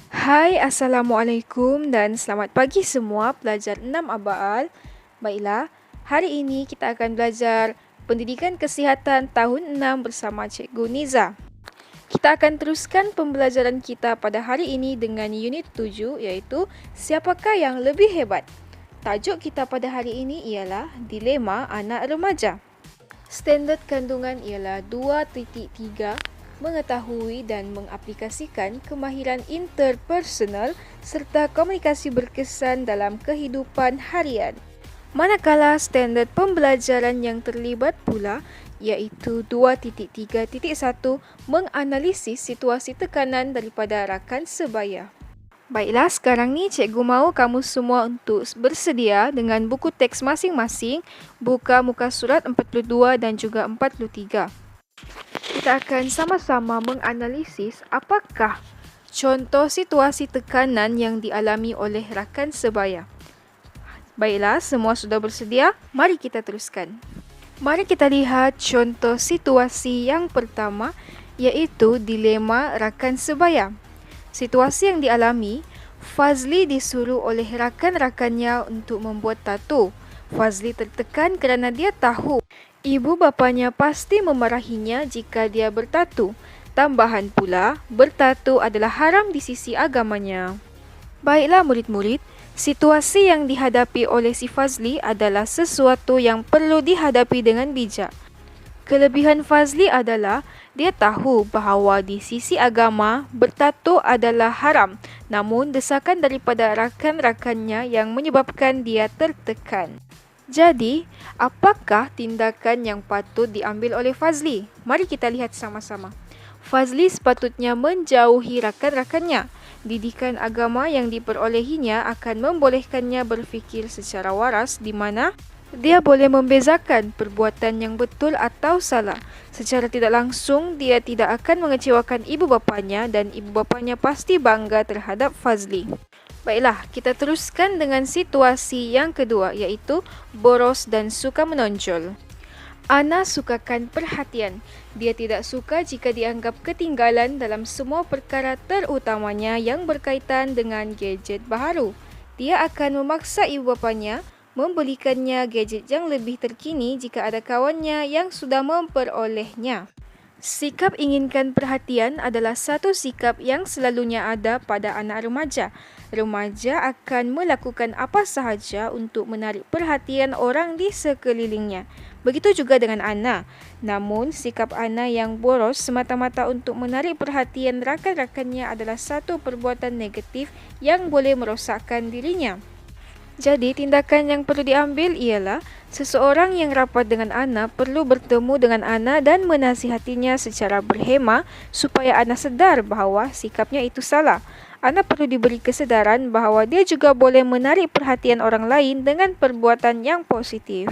Hai, Assalamualaikum dan selamat pagi semua pelajar 6 Abaal. Baiklah, hari ini kita akan belajar Pendidikan Kesihatan tahun 6 bersama Cikgu Niza. Kita akan teruskan pembelajaran kita pada hari ini dengan unit 7 iaitu Siapakah yang lebih hebat? Tajuk kita pada hari ini ialah Dilema Anak Remaja. Standard kandungan ialah 2.3, mengetahui dan mengaplikasikan kemahiran interpersonal serta komunikasi berkesan dalam kehidupan harian. Manakala standard pembelajaran yang terlibat pula iaitu 2.3.1, menganalisis situasi tekanan daripada rakan sebaya. Baiklah, sekarang ni cikgu mahu kamu semua untuk bersedia dengan buku teks masing-masing, buka muka surat 42 dan juga 43. Kita akan sama-sama menganalisis apakah contoh situasi tekanan yang dialami oleh rakan sebaya. Baiklah, semua sudah bersedia? Mari kita teruskan. Mari kita lihat contoh situasi yang pertama iaitu dilema rakan sebaya. Situasi yang dialami, Fazli disuruh oleh rakan-rakannya untuk membuat tato. Fazli tertekan kerana dia tahu ibu bapanya pasti memarahinya jika dia bertato. Tambahan pula, bertato adalah haram di sisi agamanya. Baiklah murid-murid, situasi yang dihadapi oleh si Fazli adalah sesuatu yang perlu dihadapi dengan bijak. Kelebihan Fazli adalah dia tahu bahawa di sisi agama bertato adalah haram, namun desakan daripada rakan-rakannya yang menyebabkan dia tertekan. Jadi, apakah tindakan yang patut diambil oleh Fazli? Mari kita lihat sama-sama. Fazli sepatutnya menjauhi rakan-rakannya. Didikan agama yang diperolehinya akan membolehkannya berfikir secara waras di mana dia boleh membezakan perbuatan yang betul atau salah. Secara tidak langsung, dia tidak akan mengecewakan ibu bapanya dan ibu bapanya pasti bangga terhadap Fazli. Baiklah, kita teruskan dengan situasi yang kedua iaitu boros dan suka menonjol. Ana sukakan perhatian. Dia tidak suka jika dianggap ketinggalan dalam semua perkara terutamanya yang berkaitan dengan gadget baharu. Dia akan memaksa ibu bapanya membelikannya gadget yang lebih terkini jika ada kawannya yang sudah memperolehnya. Sikap inginkan perhatian adalah satu sikap yang selalunya ada pada anak remaja. Remaja akan melakukan apa sahaja untuk menarik perhatian orang di sekelilingnya. Begitu juga dengan Ana. Namun, sikap Ana yang boros semata-mata untuk menarik perhatian rakan-rakannya adalah satu perbuatan negatif yang boleh merosakkan dirinya. Jadi, tindakan yang perlu diambil ialah seseorang yang rapat dengan Ana perlu bertemu dengan Ana dan menasihatinya secara berhema supaya Ana sedar bahawa sikapnya itu salah. Ana perlu diberi kesedaran bahawa dia juga boleh menarik perhatian orang lain dengan perbuatan yang positif.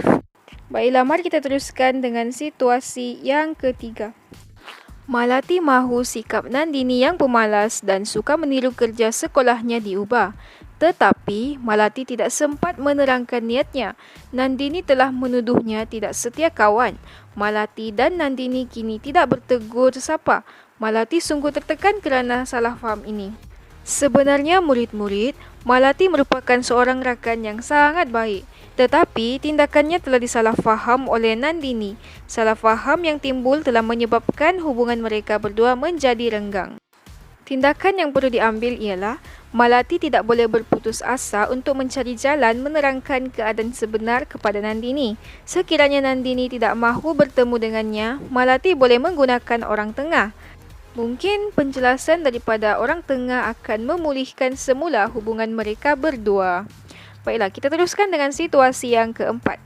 Baiklah, mari kita teruskan dengan situasi yang ketiga. Malati mahu sikap Nandini yang pemalas dan suka meniru kerja sekolahnya diubah. Tetapi, Malati tidak sempat menerangkan niatnya. Nandini telah menuduhnya tidak setia kawan. Malati dan Nandini kini tidak bertegur sapa. Malati sungguh tertekan kerana salah faham ini. Sebenarnya murid-murid, Malati merupakan seorang rakan yang sangat baik. Tetapi, tindakannya telah disalah faham oleh Nandini. Salah faham yang timbul telah menyebabkan hubungan mereka berdua menjadi renggang. Tindakan yang perlu diambil ialah Malati tidak boleh berputus asa untuk mencari jalan menerangkan keadaan sebenar kepada Nandini. Sekiranya Nandini tidak mahu bertemu dengannya, Malati boleh menggunakan orang tengah. Mungkin penjelasan daripada orang tengah akan memulihkan semula hubungan mereka berdua. Baiklah, kita teruskan dengan situasi yang keempat.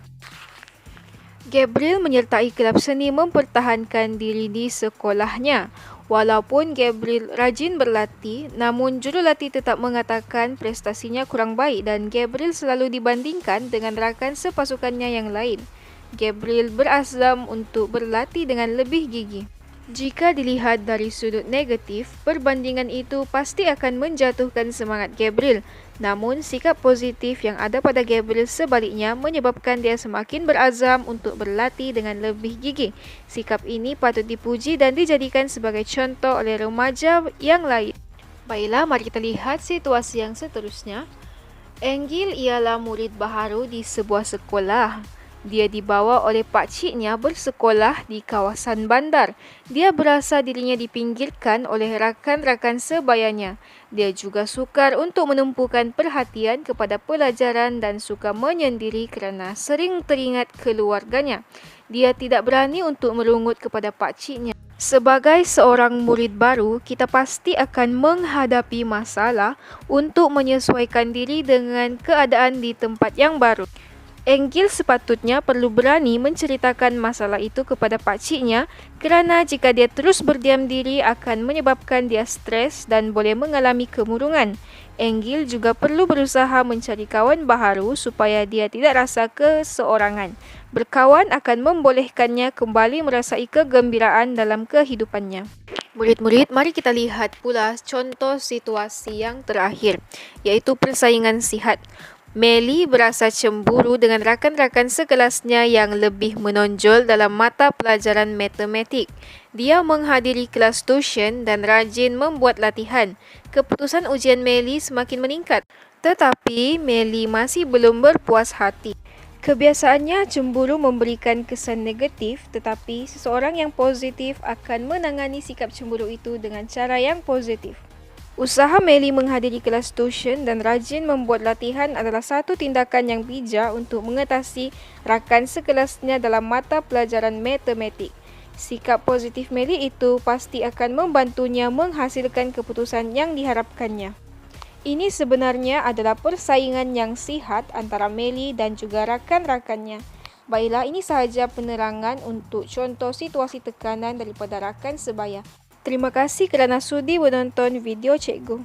Gabriel menyertai kelab seni mempertahankan diri di sekolahnya. Walaupun Gabriel rajin berlatih, namun jurulatih tetap mengatakan prestasinya kurang baik dan Gabriel selalu dibandingkan dengan rakan sepasukannya yang lain. Gabriel berazam untuk berlatih dengan lebih gigih. Jika dilihat dari sudut negatif, perbandingan itu pasti akan menjatuhkan semangat Gabriel. Namun, sikap positif yang ada pada Gabriel sebaliknya menyebabkan dia semakin berazam untuk berlatih dengan lebih gigih. Sikap ini patut dipuji dan dijadikan sebagai contoh oleh remaja yang lain. Baiklah, mari kita lihat situasi yang seterusnya. Enggil ialah murid baharu di sebuah sekolah. Dia dibawa oleh pakciknya bersekolah di kawasan bandar. Dia berasa dirinya dipinggirkan oleh rakan-rakan sebayanya. Dia juga sukar untuk menumpukan perhatian kepada pelajaran dan suka menyendiri kerana sering teringat keluarganya. Dia tidak berani untuk merungut kepada pakciknya. Sebagai seorang murid baru, kita pasti akan menghadapi masalah untuk menyesuaikan diri dengan keadaan di tempat yang baru. Enggil sepatutnya perlu berani menceritakan masalah itu kepada pakciknya kerana jika dia terus berdiam diri akan menyebabkan dia stres dan boleh mengalami kemurungan. Enggil juga perlu berusaha mencari kawan baharu supaya dia tidak rasa keseorangan. Berkawan akan membolehkannya kembali merasai kegembiraan dalam kehidupannya. Murid-murid, mari kita lihat pula contoh situasi yang terakhir, iaitu persaingan sihat. Melly berasa cemburu dengan rakan-rakan sekelasnya yang lebih menonjol dalam mata pelajaran matematik. Dia menghadiri kelas tuition dan rajin membuat latihan. Keputusan ujian Melly semakin meningkat. Tetapi Melly masih belum berpuas hati. Kebiasaannya cemburu memberikan kesan negatif, tetapi seseorang yang positif akan menangani sikap cemburu itu dengan cara yang positif. Usaha Melly menghadiri kelas tuition dan rajin membuat latihan adalah satu tindakan yang bijak untuk mengatasi rakan sekelasnya dalam mata pelajaran matematik. Sikap positif Melly itu pasti akan membantunya menghasilkan keputusan yang diharapkannya. Ini sebenarnya adalah persaingan yang sihat antara Melly dan juga rakan-rakannya. Baiklah, ini sahaja penerangan untuk contoh situasi tekanan daripada rakan sebaya. Terima kasih kerana sudi menonton video cikgu.